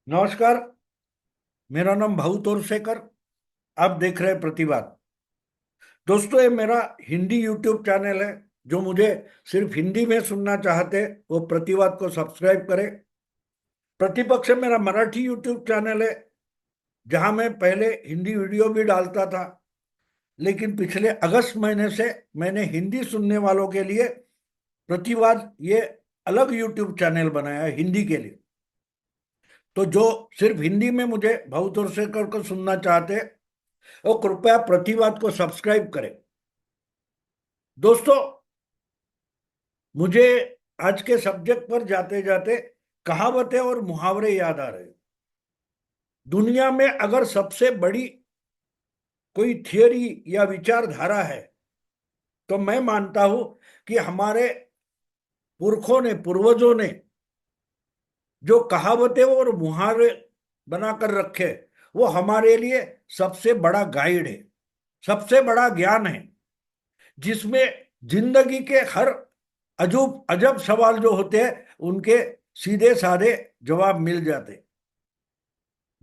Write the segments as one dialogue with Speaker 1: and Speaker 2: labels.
Speaker 1: नमस्कार। मेरा नाम भाऊ तोरसेकर। आप देख रहे हैं प्रतिवाद। दोस्तों, ये मेरा हिंदी यूट्यूब चैनल है। जो मुझे सिर्फ हिंदी में सुनना चाहते वो प्रतिवाद को सब्सक्राइब करें। प्रतिपक्ष मेरा मराठी यूट्यूब चैनल है, जहां मैं पहले हिंदी वीडियो भी डालता था। लेकिन पिछले अगस्त महीने से मैंने हिंदी सुनने वालों के लिए प्रतिवाद ये अलग यूट्यूब चैनल बनाया है हिंदी के लिए। तो जो सिर्फ हिंदी में मुझे भाऊ तोरसेकर को सुनना चाहते वो कृपया प्रतिवाद को सब्सक्राइब करें। दोस्तों, मुझे आज के सब्जेक्ट पर जाते जाते कहावतें और मुहावरे याद आ रहे हैं। दुनिया में अगर सबसे बड़ी कोई थियरी या विचारधारा है तो मैं मानता हूं कि हमारे पुरखों ने, पूर्वजों ने जो कहावतें और मुहावरे बनाकर रखे वो हमारे लिए सबसे बड़ा गाइड है, सबसे बड़ा ज्ञान है, जिसमें जिंदगी के हर अजूब अजब सवाल जो होते हैं उनके सीधे साधे जवाब मिल जाते।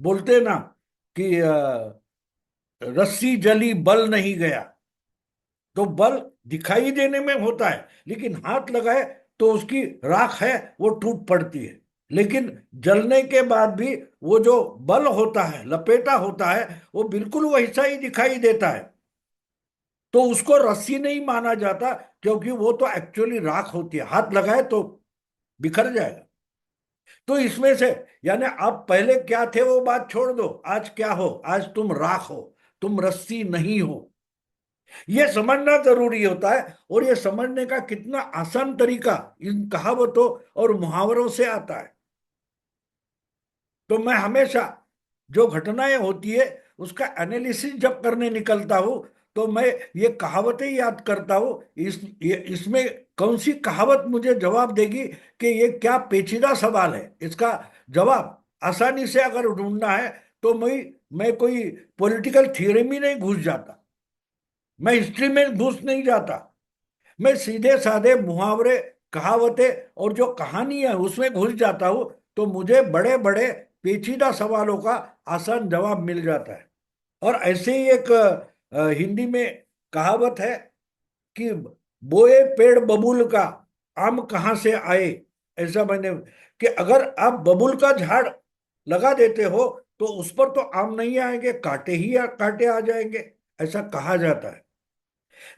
Speaker 1: बोलते ना कि रस्सी जली बल नहीं गया। तो बल दिखाई देने में होता है, लेकिन हाथ लगाए तो उसकी राख है वो टूट पड़ती है। लेकिन जलने के बाद भी वो जो बल होता है, लपेटा होता है, वो बिल्कुल वैसा ही दिखाई देता है। तो उसको रस्सी नहीं माना जाता, क्योंकि वो तो एक्चुअली राख होती है, हाथ लगाए तो बिखर जाएगा। तो इसमें से, यानी आप पहले क्या थे वो बात छोड़ दो, आज क्या हो, आज तुम राख हो, तुम रस्सी नहीं हो। यह समझना जरूरी होता है, और यह समझने का कितना आसान तरीका इन कहावतों और मुहावरों से आता है। तो मैं हमेशा जो घटनाएं होती है उसका एनालिसिस जब करने निकलता हूं, तो मैं ये कहावतें याद करता हूं। इसमें कौन सी कहावत मुझे जवाब देगी कि ये क्या पेचीदा सवाल है। इसका जवाब आसानी से अगर ढूंढना है तो मैं कोई पॉलिटिकल थ्योरी में नहीं घुस जाता, मैं हिस्ट्री में घुस नहीं जाता। मैं सीधे साधे मुहावरे, कहावतें और जो कहानी है उसमें घुस जाता हूं। तो मुझे बड़े बड़े पेचीदा सवालों का आसान जवाब मिल जाता है। और ऐसे ही एक हिंदी में कहावत है कि बोए पेड़ बबूल का, आम कहाँ से आए। ऐसा मैंने, कि अगर आप बबूल का झाड़ लगा देते हो तो उस पर तो आम नहीं आएंगे, कांटे ही कांटे आ जाएंगे, ऐसा कहा जाता है।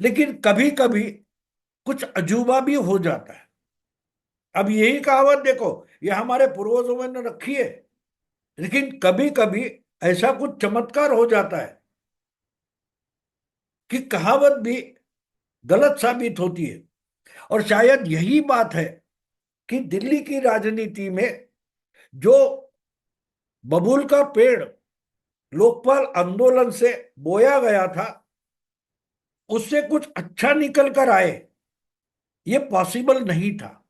Speaker 1: लेकिन कभी कभी कुछ अजूबा भी हो जाता है। अब यही कहावत देखो, ये हमारे पूर्वजों ने रखी है। लेकिन कभी कभी ऐसा कुछ चमत्कार हो जाता है कि कहावत भी गलत साबित होती है। और शायद यही बात है कि दिल्ली की राजनीति में जो बबूल का पेड़ लोकपाल आंदोलन से बोया गया था, उससे कुछ अच्छा निकल कर आए, ये पॉसिबल नहीं था।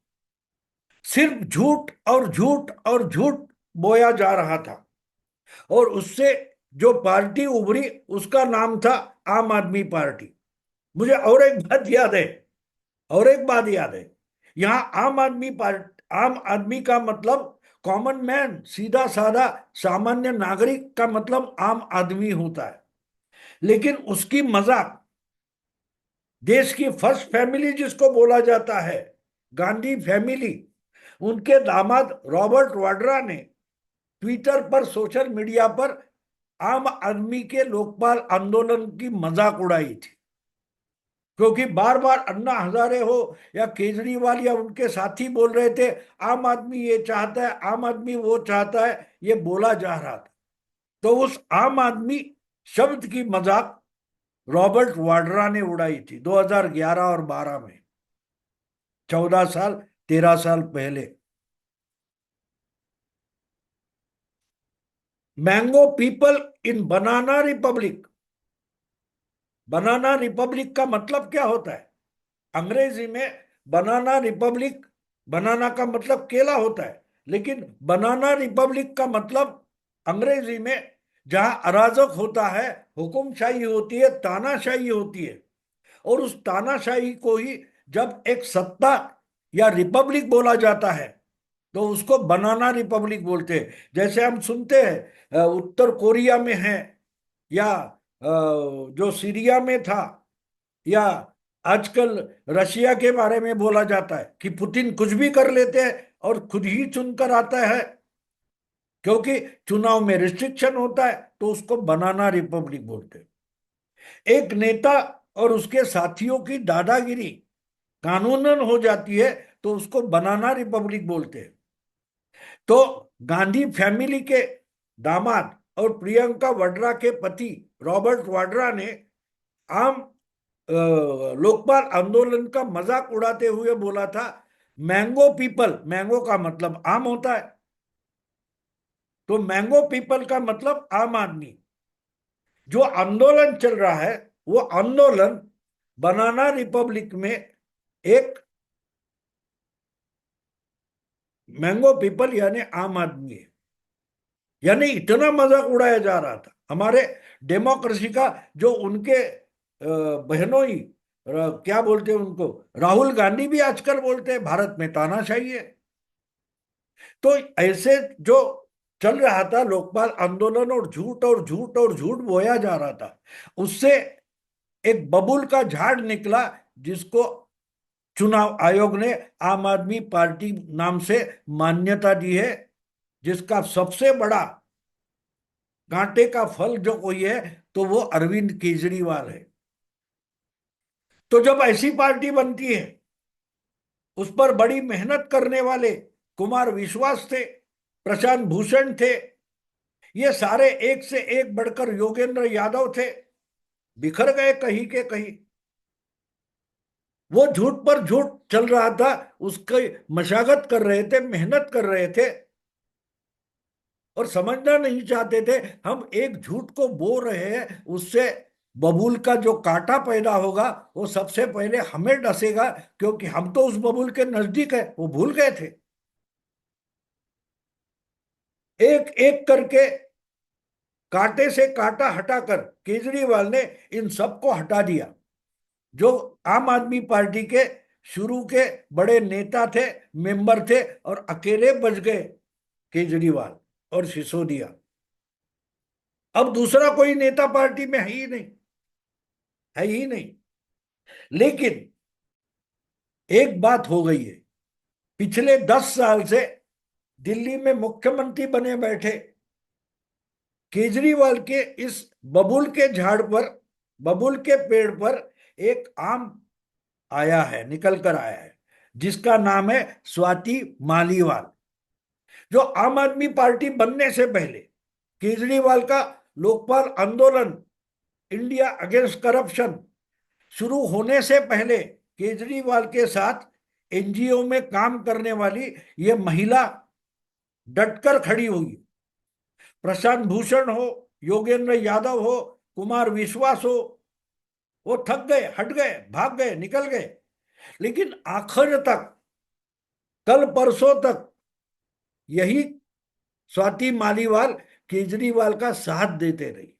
Speaker 1: सिर्फ झूठ और झूठ और झूठ बोया जा रहा था। और उससे जो पार्टी उभरी उसका नाम था आम आदमी पार्टी। मुझे और एक बात याद है, और एक बात याद है। यहां आम आदमी पार्टी, आम आदमी का मतलब कॉमन मैन, सीधा साधा सामान्य नागरिक का मतलब आम आदमी होता है। लेकिन उसकी मजाक देश की फर्स्ट फैमिली जिसको बोला जाता है, गांधी फैमिली, उनके दामाद रॉबर्ट वाड्रा ने ट्विटर पर, सोशल मीडिया पर आम आदमी के लोकपाल आंदोलन की मजाक उड़ाई थी। क्योंकि बार बार अन्ना हजारे हो या केजरीवाल या उनके साथी बोल रहे थे आम आदमी ये चाहता है, आम आदमी वो चाहता है, ये बोला जा रहा था। तो उस आम आदमी शब्द की मजाक रॉबर्ट वाड्रा ने उड़ाई थी 2011 और 12 में, 14 साल, 13 साल पहले। Mango people in banana Republic. Banana Republic का मतलब क्या होता है अंग्रेजी में? बनाना रिपब्लिक, बनाना का मतलब केला होता है, लेकिन बनाना रिपब्लिक का मतलब अंग्रेजी में जहां अराजक होता है, हुकुमशाही होती है, तानाशाही होती है। और उस तानाशाही को ही जब एक सत्ता या रिपब्लिक बोला जाता है, तो उसको बनाना रिपब्लिक बोलते हैं। जैसे हम सुनते हैं उत्तर कोरिया में है, या जो सीरिया में था, या आजकल रशिया के बारे में बोला जाता है कि पुतिन कुछ भी कर लेते हैं और खुद ही चुनकर आता है, क्योंकि चुनाव में रिस्ट्रिक्शन होता है, तो उसको बनाना रिपब्लिक बोलते हैं। एक नेता और उसके साथियों की दादागिरी कानूनन हो जाती है, तो उसको बनाना रिपब्लिक बोलते हैं। तो गांधी फैमिली के दामाद और प्रियंका वाड्रा के पति रॉबर्ट वाड्रा ने आम लोकपाल आंदोलन का मजाक उड़ाते हुए बोला था, मैंगो पीपल, मैंगो का मतलब आम होता है, तो मैंगो पीपल का मतलब आम आदमी। जो आंदोलन चल रहा है, वो आंदोलन बनाना रिपब्लिक में एक मैंगो पीपल यानी आम आदमी है। यानी इतना मजाक उड़ाया जा रहा था हमारे डेमोक्रेसी का, जो उनके बहनों ही क्या बोलते हैं उनको, राहुल गांधी भी आजकल बोलते हैं भारत में तानाशाही है। तो ऐसे जो चल रहा था लोकपाल आंदोलन, और झूठ और झूठ और झूठ बोया जा रहा था, उससे एक बबुल का झाड़ निकला, जिसको चुनाव आयोग ने आम आदमी पार्टी नाम से मान्यता दी है, जिसका सबसे बड़ा कांटे का फल जो कोई है, तो वो अरविंद केजरीवाल है। तो जब ऐसी पार्टी बनती है, उस पर बड़ी मेहनत करने वाले कुमार विश्वास थे, प्रशांत भूषण थे, ये सारे एक से एक बढ़कर योगेंद्र यादव थे, बिखर गए कहीं के कहीं। वो झूठ पर झूठ चल रहा था, उसकी मशागत कर रहे थे, मेहनत कर रहे थे, और समझना नहीं चाहते थे हम एक झूठ को बोल रहे हैं, उससे बबूल का जो कांटा पैदा होगा वो सबसे पहले हमें डसेगा, क्योंकि हम तो उस बबूल के नजदीक है, वो भूल गए थे। एक एक करके कांटे से कांटा हटाकर केजरीवाल ने इन सबको हटा दिया, जो आम आदमी पार्टी के शुरू के बड़े नेता थे, मेंबर थे, और अकेले बच गए केजरीवाल और सिसोदिया। अब दूसरा कोई नेता पार्टी में है ही नहीं, है ही नहीं। लेकिन एक बात हो गई है, पिछले 10 साल से दिल्ली में मुख्यमंत्री बने बैठे केजरीवाल के इस बबुल के झाड़ पर, बबुल के पेड़ पर एक आम आया है, निकल कर आया है, जिसका नाम है स्वाति मालीवाल। जो आम आदमी पार्टी बनने से पहले केजरीवाल का लोकपाल आंदोलन, इंडिया अगेंस्ट करप्शन शुरू होने से पहले केजरीवाल के साथ एनजीओ में काम करने वाली ये महिला डटकर खड़ी हुई। प्रशांत भूषण हो, योगेंद्र यादव हो, कुमार विश्वास हो, वो थक गए, हट गए, भाग गए, निकल गए, लेकिन आखिर तक, कल परसों तक यही स्वाति मालीवाल केजरीवाल का साथ देते रही।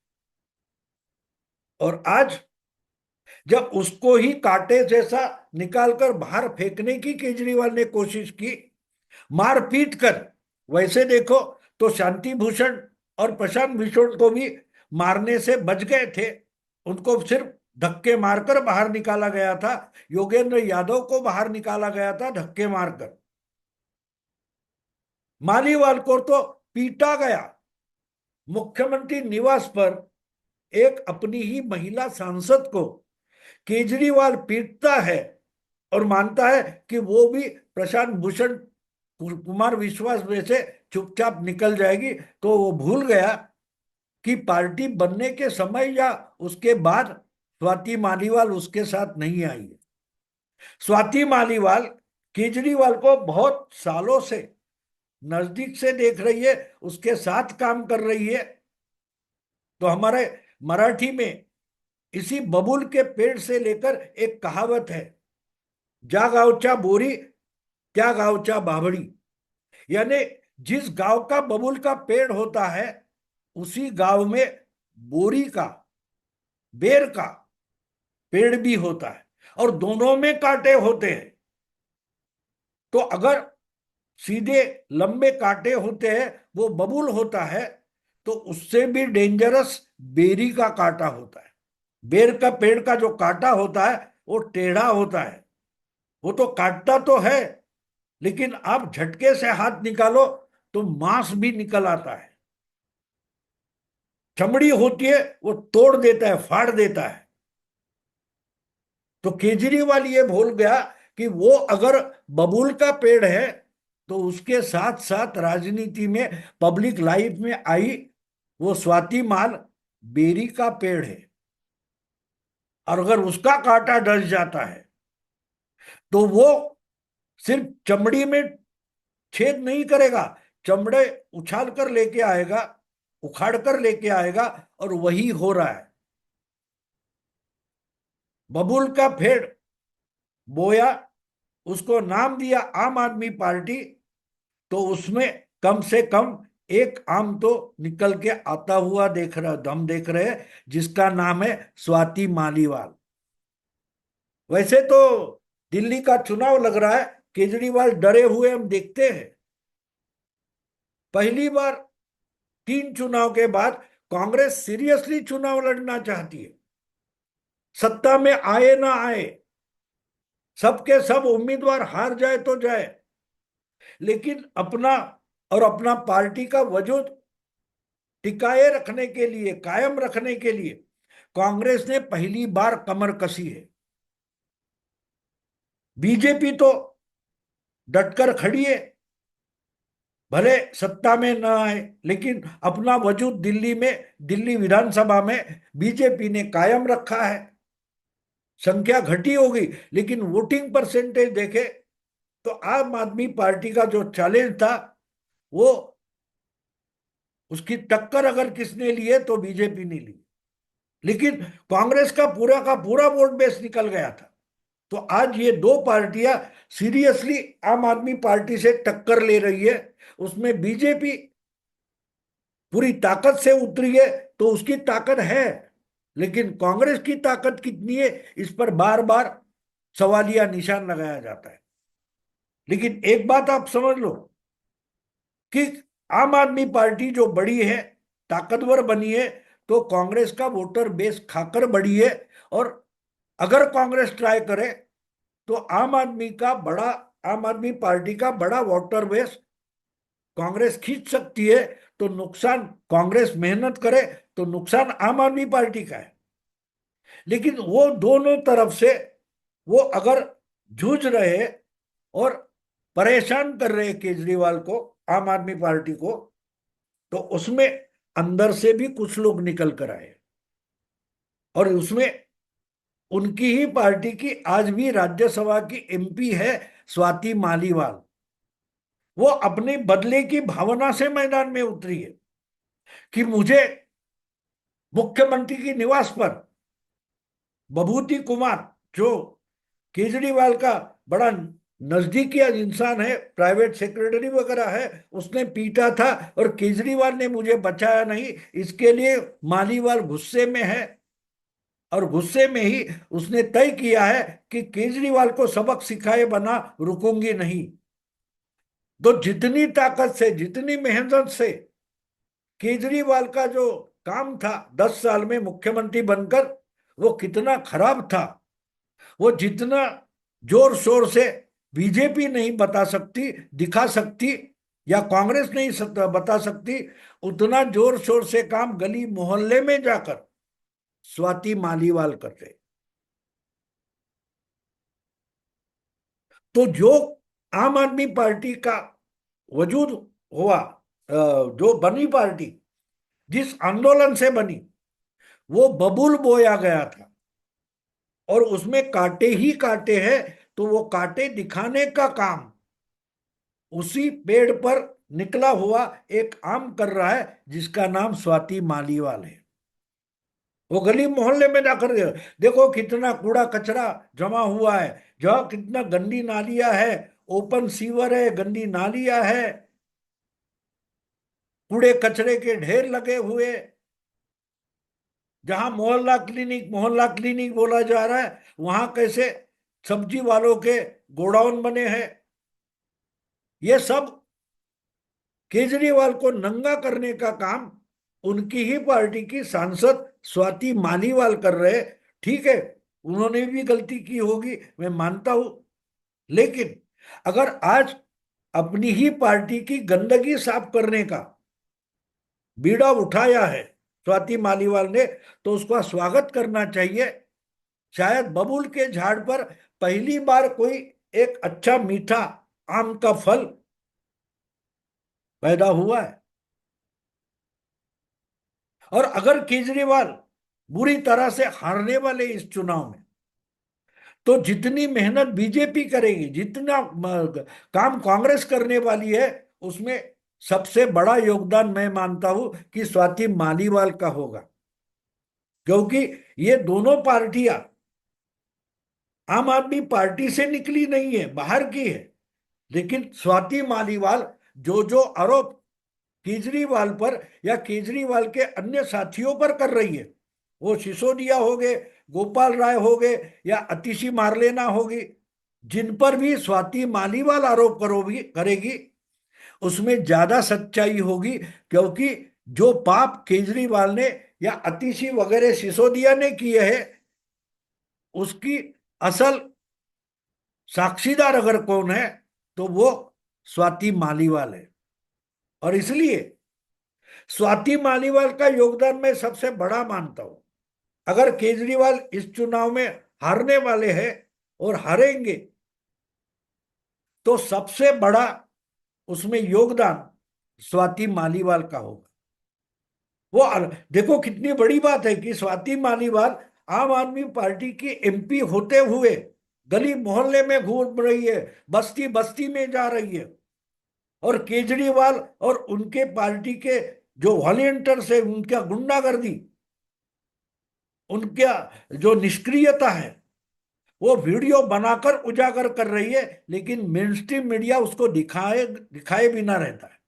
Speaker 1: और आज जब उसको ही कांटे जैसा निकालकर बाहर फेंकने की केजरीवाल ने कोशिश की, मार पीट कर, वैसे देखो तो शांति भूषण और प्रशांत भूषण को भी मारने से बच गए थे, उनको सिर्फ धक्के मारकर बाहर निकाला गया था। योगेंद्र यादव को बाहर निकाला गया था धक्के मारकर। मालीवाल को तो पीटा गया मुख्यमंत्री निवास पर। एक अपनी ही महिला सांसद को केजरीवाल पीटता है और मानता है कि वो भी प्रशांत भूषण, कुमार विश्वास में से चुपचाप निकल जाएगी, तो वो भूल गया कि पार्टी बनने के समय या उसके बाद स्वाति मालीवाल उसके साथ नहीं आई है। स्वाति मालीवाल केजरीवाल को बहुत सालों से नजदीक से देख रही है, उसके साथ काम कर रही है। तो हमारे मराठी में इसी बबूल के पेड़ से लेकर एक कहावत है, ज्या गावच्या बोरी त्या गावच्या बाभड़ी। यानी जिस गांव का बबूल का पेड़ होता है, उसी गांव में बोरी का, बेर का पेड़ भी होता है, और दोनों में कांटे होते हैं। तो अगर सीधे लंबे कांटे होते हैं, वो बबूल होता है। तो उससे भी डेंजरस बेरी का कांटा होता है। बेर का पेड़ का जो कांटा होता है वो टेढ़ा होता है। वो तो काटता तो है, लेकिन आप झटके से हाथ निकालो तो मांस भी निकल आता है। चमड़ी होती है, वो तोड़ देता है, फाड़ देता है। तो केजरीवाल ये भूल गया कि वो अगर बबूल का पेड़ है, तो उसके साथ साथ राजनीति में, पब्लिक लाइफ में आई वो स्वाति माल बेरी का पेड़ है। और अगर उसका कांटा डस जाता है तो वो सिर्फ चमड़ी में छेद नहीं करेगा, चमड़े उछाल कर लेके आएगा, उखाड़ कर लेके आएगा। और वही हो रहा है। बबूल का पेड़ बोया, उसको नाम दिया आम आदमी पार्टी। तो उसमें कम से कम एक आम तो निकल के आता हुआ देख रहा, हम देख रहे हैं, जिसका नाम है स्वाति मालीवाल। वैसे तो दिल्ली का चुनाव लग रहा है, केजरीवाल डरे हुए हम देखते हैं। पहली बार 3 चुनाव के बाद कांग्रेस सीरियसली चुनाव लड़ना चाहती है। सत्ता में आए ना आए, सबके सब उम्मीदवार हार जाए तो जाए, लेकिन अपना और अपना पार्टी का वजूद टिकाए रखने के लिए, कायम रखने के लिए कांग्रेस ने पहली बार कमर कसी है। बीजेपी तो डटकर खड़ी है, भले सत्ता में न आए, लेकिन अपना वजूद दिल्ली में, दिल्ली विधानसभा में बीजेपी ने कायम रखा है। संख्या घटी होगी, लेकिन वोटिंग परसेंटेज देखे तो आम आदमी पार्टी का जो चैलेंज था, वो, उसकी टक्कर अगर किसने ली है तो बीजेपी ने ली। लेकिन कांग्रेस का पूरा वोट बेस निकल गया था। तो आज ये दो पार्टियां सीरियसली आम आदमी पार्टी से टक्कर ले रही है। उसमें बीजेपी पूरी ताकत से उतरी है, तो उसकी ताकत है। लेकिन कांग्रेस की ताकत कितनी है, इस पर बार बार सवालिया निशान लगाया जाता है। लेकिन एक बात आप समझ लो कि आम आदमी पार्टी जो बड़ी है, ताकतवर बनी है, तो कांग्रेस का वोटर बेस खाकर बड़ी है। और अगर कांग्रेस ट्राई करे तो आम आदमी पार्टी का बड़ा वोटर बेस कांग्रेस खींच सकती है। तो नुकसान, कांग्रेस मेहनत करे तो नुकसान आम आदमी पार्टी का है। लेकिन वो दोनों तरफ से वो अगर जूझ रहे और परेशान कर रहे केजरीवाल को, आम आदमी पार्टी को, तो उसमें अंदर से भी कुछ लोग निकल कर आए। और उसमें उनकी ही पार्टी की आज भी राज्यसभा की एमपी है स्वाति मालीवाल। वो अपने बदले की भावना से मैदान में उतरी है कि मुझे मुख्यमंत्री की निवास पर विभूति कुमार, जो केजरीवाल का बड़ा नजदीकी इंसान है, प्राइवेट सेक्रेटरी वगैरह है, उसने पीटा था और केजरीवाल ने मुझे बचाया नहीं, इसके लिए मालीवाल गुस्से में है। और गुस्से में ही उसने तय किया है कि केजरीवाल को सबक सिखाए बना रुकूंगी नहीं। तो जितनी ताकत से, जितनी मेहनत से केजरीवाल का जो काम था 10 साल में मुख्यमंत्री बनकर, वो कितना खराब था, वो जितना जोर शोर से बीजेपी नहीं बता सकती, दिखा सकती, या कांग्रेस नहीं बता सकती, उतना जोर शोर से काम गली मोहल्ले में जाकर स्वाति मालीवाल करते। तो जो आम आदमी पार्टी का वजूद हुआ, जो बनी पार्टी, जिस आंदोलन से बनी, वो बबूल बोया गया था। और उसमें कांटे ही कांटे हैं। तो वो कांटे दिखाने का काम उसी पेड़ पर निकला हुआ एक आम कर रहा है, जिसका नाम स्वाति मालीवाल है। वो गली मोहल्ले में जाकर देखो कितना कूड़ा कचरा जमा हुआ है, जहाँ कितना गंदी नालियां है, ओपन सीवर है, गंदी नालियां है, कूड़े कचरे के ढेर लगे हुए। जहां मोहल्ला क्लिनिक बोला जा रहा है, वहां कैसे सब्जी वालों के गोडाउन बने हैं। ये सब केजरीवाल को नंगा करने का काम उनकी ही पार्टी की सांसद स्वाति मालीवाल कर रहे। ठीक है, उन्होंने भी गलती की होगी, मैं मानता हूं। लेकिन अगर आज अपनी ही पार्टी की गंदगी साफ करने का बीड़ा उठाया है स्वाति मालीवाल ने, तो उसका स्वागत करना चाहिए। शायद बबूल के झाड़ पर पहली बार कोई एक अच्छा मीठा आम का फल पैदा हुआ है। और अगर केजरीवाल बुरी तरह से हारने वाले इस चुनाव में, तो जितनी मेहनत बीजेपी करेगी, जितना काम कांग्रेस करने वाली है, उसमें सबसे बड़ा योगदान मैं मानता हूं कि स्वाति मालीवाल का होगा। क्योंकि ये दोनों पार्टियां आम आदमी पार्टी से निकली नहीं है, बाहर की है। लेकिन स्वाति मालीवाल जो जो आरोप केजरीवाल पर या केजरीवाल के अन्य साथियों पर कर रही है, वो सिसोदिया हो गए, गोपाल राय हो गए, या अतिशी मारलेना होगी, जिन पर भी स्वाति मालीवाल आरोप करोगी करेगी, उसमें ज्यादा सच्चाई होगी। क्योंकि जो पाप केजरीवाल ने या अतिशी वगैरह सिसोदिया ने किए हैं, उसकी असल साक्षीदार अगर कौन है, तो वो स्वाति मालीवाल है। और इसलिए स्वाति मालीवाल का योगदान मैं सबसे बड़ा मानता हूं। अगर केजरीवाल इस चुनाव में हारने वाले हैं और हारेंगे, तो सबसे बड़ा उसमें योगदान स्वाति मालीवाल का होगा। वो देखो कितनी बड़ी बात है कि स्वाति मालीवाल आम आदमी पार्टी की एमपी होते हुए गली मोहल्ले में घूम रही है, बस्ती बस्ती में जा रही है। और केजरीवाल और उनके पार्टी के जो वॉलेंटियर्स है, उनका गुंडागर्दी, उनका जो निष्क्रियता है, वो वीडियो बनाकर उजागर कर रही है। लेकिन मेन स्ट्रीम मीडिया उसको दिखाए दिखाए बिना रहता है।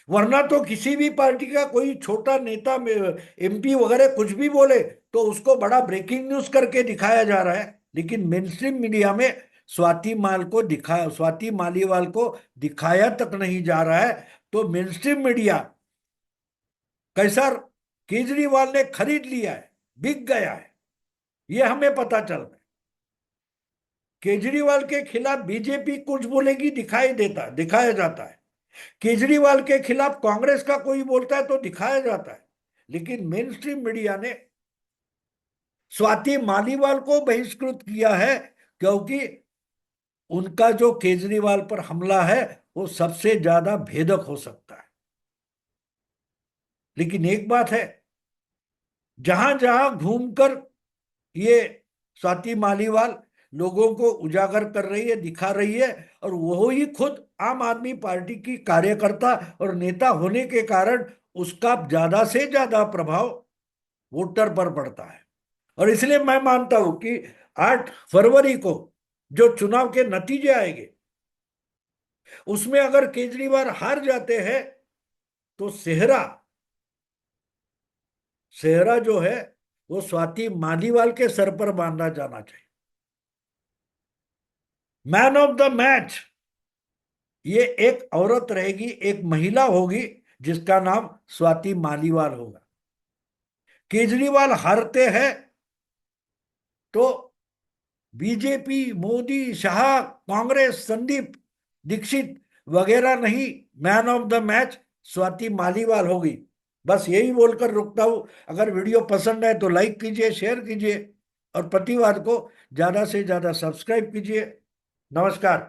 Speaker 1: वरना तो किसी भी पार्टी का कोई छोटा नेता एमपी वगैरह कुछ भी बोले, तो उसको बड़ा ब्रेकिंग न्यूज करके दिखाया जा रहा है। लेकिन मेन स्ट्रीम मीडिया में स्वाति मालीवाल को दिखाया तक नहीं जा रहा है। तो मेन स्ट्रीम मीडिया कैसा केजरीवाल ने खरीद लिया है, बिक गया है, ये हमें पता चल रहा है। केजरीवाल के खिलाफ बीजेपी कुछ बोलेगी, दिखाया जाता है। केजरीवाल के खिलाफ कांग्रेस का कोई बोलता है तो दिखाया जाता है। लेकिन मेन स्ट्रीम मीडिया ने स्वाति मालीवाल को बहिष्कृत किया है, क्योंकि उनका जो केजरीवाल पर हमला है, वो सबसे ज्यादा भेदक हो सकता है। लेकिन एक बात है, जहां जहां घूमकर ये स्वाति मालीवाल लोगों को उजागर कर रही है, दिखा रही है, और वो ही खुद आम आदमी पार्टी की कार्यकर्ता और नेता होने के कारण उसका ज्यादा से ज्यादा प्रभाव वोटर पर पड़ता है। और इसलिए मैं मानता हूं कि 8 फरवरी को जो चुनाव के नतीजे आएंगे, उसमें अगर केजरीवाल हार जाते हैं, तो सेहरा सेहरा जो है वो स्वाति मालीवाल के सर पर बांधा जाना चाहिए। मैन ऑफ द मैच ये एक औरत रहेगी, एक महिला होगी, जिसका नाम स्वाति मालीवाल होगा। केजरीवाल हारते हैं तो बीजेपी, मोदी, शाह, कांग्रेस, संदीप दीक्षित वगैरह नहीं, man of the match Swati Maliwal होगी। बस यही बोलकर रुकता हूं। अगर वीडियो पसंद है तो लाइक कीजिए, शेयर कीजिए, और प्रतिवाद को ज्यादा से ज्यादा सब्सक्राइब कीजिए। नमस्कार।